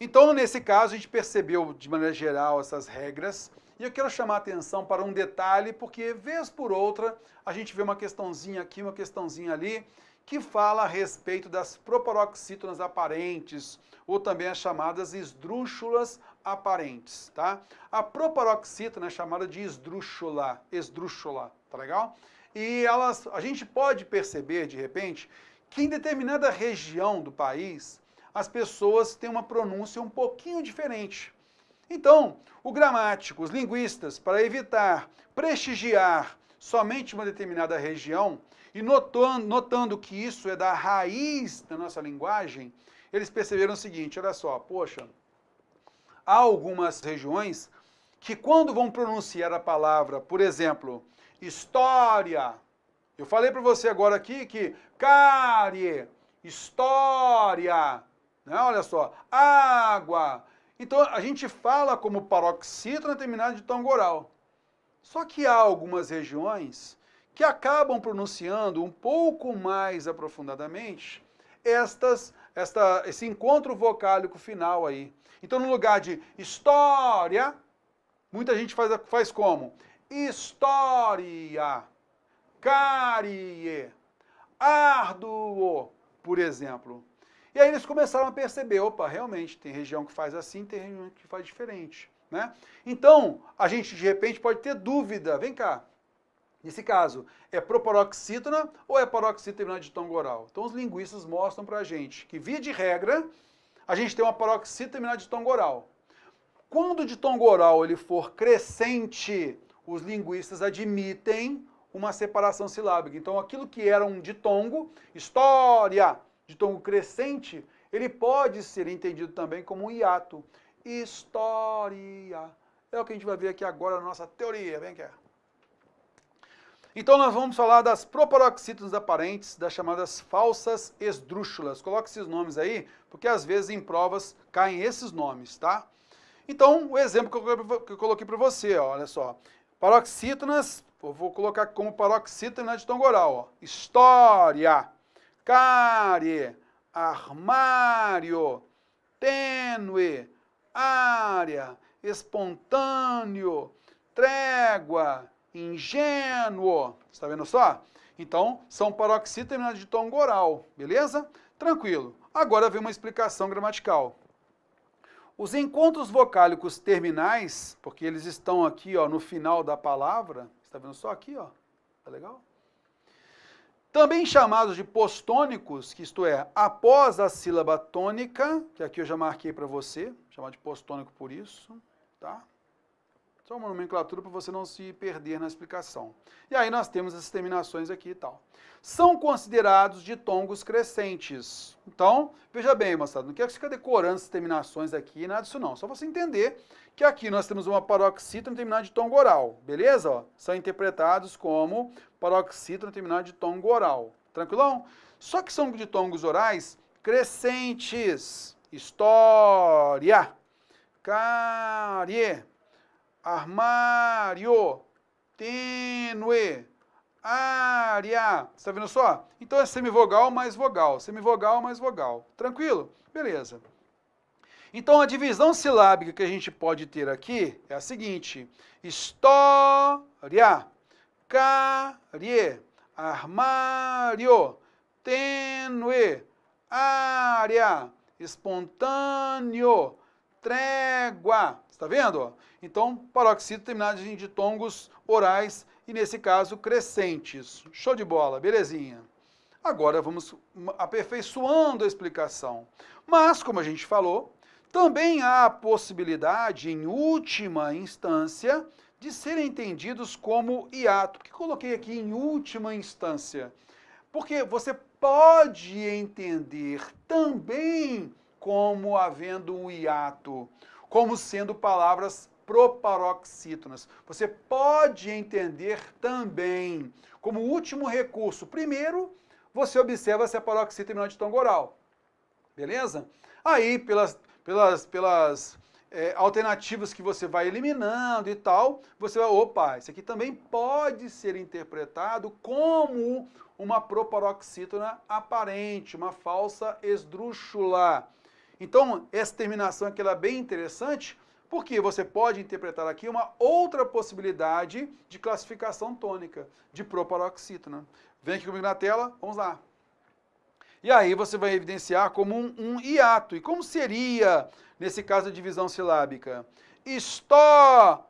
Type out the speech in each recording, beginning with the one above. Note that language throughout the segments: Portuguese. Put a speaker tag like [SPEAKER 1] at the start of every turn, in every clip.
[SPEAKER 1] Então, nesse caso, a gente percebeu de maneira geral essas regras, e eu quero chamar a atenção para um detalhe, porque vez por outra a gente vê uma questãozinha aqui, uma questãozinha ali, que fala a respeito das proparoxítonas aparentes, ou também as chamadas esdrúxulas aparentes, tá? A proparoxítona é chamada de esdrúxula, tá legal? E a gente pode perceber, de repente, que em determinada região do país, as pessoas têm uma pronúncia um pouquinho diferente. Então, o gramático, os linguistas, para evitar prestigiar somente uma determinada região, e notando que isso é da raiz da nossa linguagem, eles perceberam o seguinte, olha só, poxa, há algumas regiões que quando vão pronunciar a palavra, por exemplo, história, eu falei para você agora aqui que cárie, história, né? Olha só, água. Então, a gente fala como paroxítona terminada de tom oral. Só que há algumas regiões que acabam pronunciando um pouco mais aprofundadamente esse encontro vocálico final aí. Então, no lugar de história, muita gente faz como? História, carie, árduo, por exemplo. E aí eles começaram a perceber, opa, realmente, tem região que faz assim, tem região que faz diferente, né? Então, a gente de repente pode ter dúvida, vem cá, nesse caso, é proparoxítona ou é paroxítona terminada de tom oral? Então os linguistas mostram pra gente que, via de regra, a gente tem uma paroxítona terminada de tom oral. Quando o ditongo oral ele for crescente, os linguistas admitem uma separação silábica. Então aquilo que era um ditongo, história, ditongo crescente, ele pode ser entendido também como um hiato. História. É o que a gente vai ver aqui agora na nossa teoria. Vem cá. Então nós vamos falar das proparoxítonas aparentes, das chamadas falsas esdrúxulas. Coloque esses nomes aí, porque às vezes em provas caem esses nomes, tá? Então, o exemplo que eu coloquei para você, ó, olha só. Paroxítonas, eu vou colocar como paroxítona de tom oral, ó. História, cárie, armário, tênue, área, espontâneo, trégua, ingênuo. Está vendo só? Então, são paroxítonas terminadas de tom oral, beleza? Tranquilo. Agora vem uma explicação gramatical. Os encontros vocálicos terminais, porque eles estão aqui, ó, no final da palavra, está vendo só aqui, ó? Tá legal? Também chamados de postônicos, que isto é, após a sílaba tônica, que aqui eu já marquei para você, chamar de postônico por isso, tá? Só uma nomenclatura para você não se perder na explicação. E aí nós temos as terminações aqui e tal. São considerados ditongos crescentes. Então, veja bem, moçada, não quero que você fique decorando essas terminações aqui, nada disso não. Só você entender que aqui nós temos uma paroxítona terminada de tom oral, beleza? Ó, são interpretados como paroxítona terminada de tom oral. Tranquilão? Só que são ditongos orais crescentes. História, cárie, armário, tênue, área. Está vendo só? Então é semivogal mais vogal, semivogal mais vogal. Tranquilo? Beleza. Então a divisão silábica que a gente pode ter aqui é a seguinte: história, cárie, armário, tênue, área, espontâneo, trégua. Está vendo? Então, paroxítona terminada de ditongos orais e, nesse caso, crescentes. Show de bola, belezinha. Agora vamos aperfeiçoando a explicação. Mas, como a gente falou, também há a possibilidade, em última instância, de serem entendidos como hiato. Por que coloquei aqui em última instância? Porque você pode entender também como havendo um hiato, como sendo palavras proparoxítonas. Você pode entender também como último recurso. Primeiro, você observa se a paroxítona terminada de tom oral. Beleza? Aí, pelas alternativas que você vai eliminando e tal, você vai, opa, isso aqui também pode ser interpretado como uma proparoxítona aparente, uma falsa esdrúxula. Então, essa terminação aqui ela é bem interessante, porque você pode interpretar aqui uma outra possibilidade de classificação tônica, de proparoxítona. Vem aqui comigo na tela, vamos lá. E aí você vai evidenciar como um hiato. E como seria, nesse caso, a divisão silábica? História,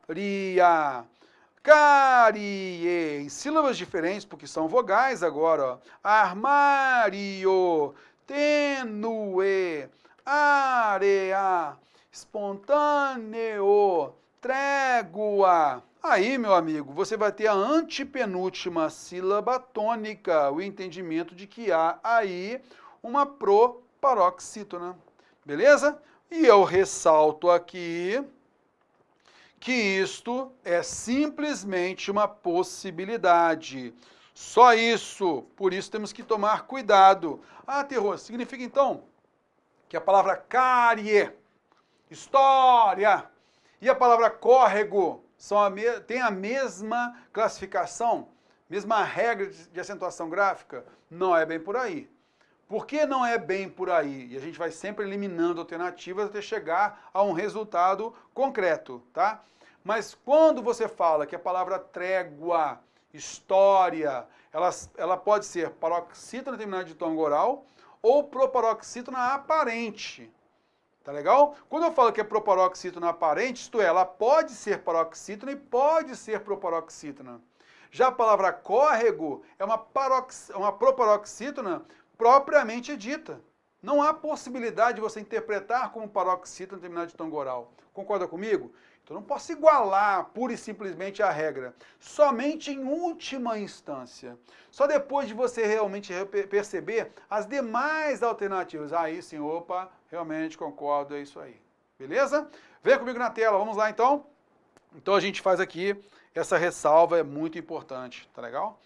[SPEAKER 1] carie, em sílabas diferentes, porque são vogais agora, ó. Armário, tênue, área, espontâneo, trégua. Aí, meu amigo, você vai ter a antepenúltima sílaba tônica, o entendimento de que há aí uma proparoxítona. Beleza? E eu ressalto aqui que isto é simplesmente uma possibilidade. Só isso. Por isso temos que tomar cuidado. Ah, terror, significa então que a palavra carie, história, e a palavra córrego tem a mesma classificação, mesma regra de acentuação gráfica? Não é bem por aí. Por que não é bem por aí? E a gente vai sempre eliminando alternativas até chegar a um resultado concreto, tá? Mas quando você fala que a palavra trégua, história, ela pode ser paroxítona terminada de tom oral ou proparoxítona aparente. Tá legal? Quando eu falo que é proparoxítona aparente, isto é, ela pode ser paroxítona e pode ser proparoxítona. Já a palavra córrego é uma proparoxítona propriamente dita. Não há possibilidade de você interpretar como paroxítona terminada de tom oral. Concorda comigo? Então eu não posso igualar pura e simplesmente a regra. Somente em última instância. Só depois de você realmente perceber as demais alternativas. Aí sim, opa, realmente concordo, é isso aí. Beleza? Vem comigo na tela, vamos lá então? Então a gente faz aqui essa ressalva, é muito importante, tá legal?